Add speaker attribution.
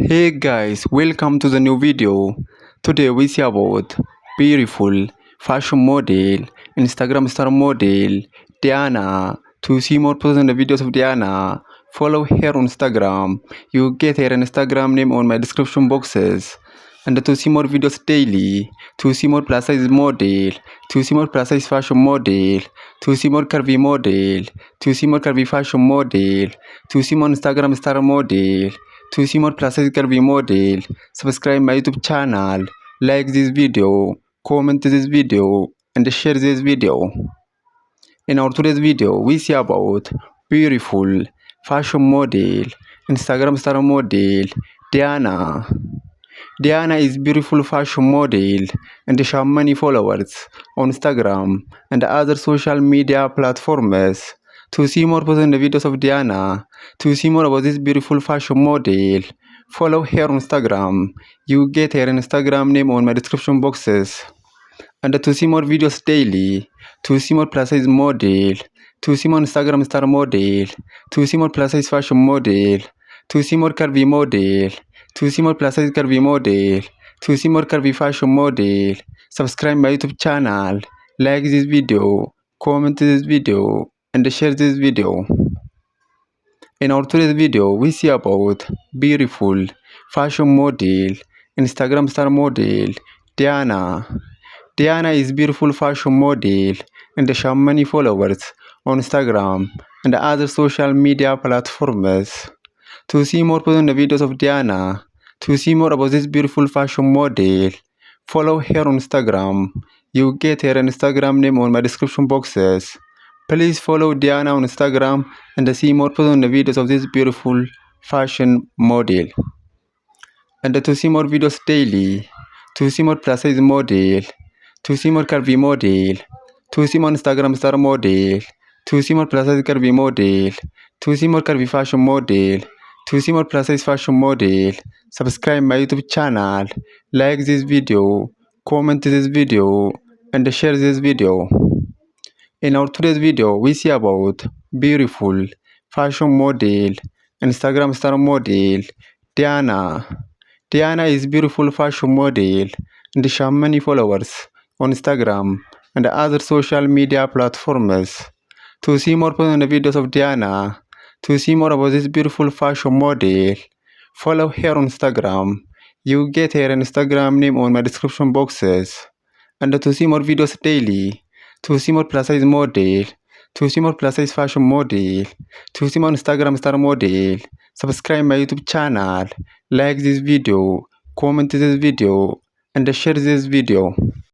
Speaker 1: Hey guys, welcome to the new video. Today we see about beautiful fashion model, Instagram star model, Diana. To see more posts and videos of Diana, follow her on Instagram. You get her Instagram name on my description boxes. And to see more videos daily, to see more plus size model, to see more plus size fashion model, to see more curvy model, to see more curvy fashion model, to see more Instagram star model, to see more plus size curvy model, subscribe my YouTube channel, like this video, comment this video, and share this video. In our today's video, we see about beautiful fashion model, Instagram star model, Diana. Diana is beautiful fashion model and she has many followers on Instagram and other social media platforms. To see more posts and videos of Diana, to see more about this beautiful fashion model, follow her on Instagram. You get her Instagram name on my description boxes. And to see more videos daily, to see more plus size model, to see more Instagram star model, to see more plus size fashion model, to see more curvy model, to see more plus size curvy model, to see more curvy fashion model, subscribe my YouTube channel, like this video, comment this video, and share this video. In our today's video, we see about beautiful fashion model, Instagram star model, Diana. Diana is beautiful fashion model and she has many followers on Instagram and other social media platforms. To see more posts and videos of Diana, to see more about this beautiful fashion model, follow her on Instagram. You get her Instagram name on my description boxes. Please follow Diana on Instagram and see more posts and videos of this beautiful fashion model. And to see more videos daily, to see more plus size model, to see more curvy model, to see more Instagram star model, to see more plus size curvy model, to see more curvy fashion model, to see more plus size fashion model, subscribe my YouTube channel, like this video, comment this video, and share this video. In our today's video, we see about beautiful fashion model, Instagram star model, Diana. Diana is beautiful fashion model and she has many followers on Instagram and other social media platforms. To see more posts and videos of Diana, to see more about this beautiful fashion model, follow her on Instagram. You get her Instagram name on my description boxes. And to see more videos daily, to see more plus size model, to see more plus size fashion model, to see more Instagram star model, subscribe my YouTube channel, like this video, comment this video, and share this video.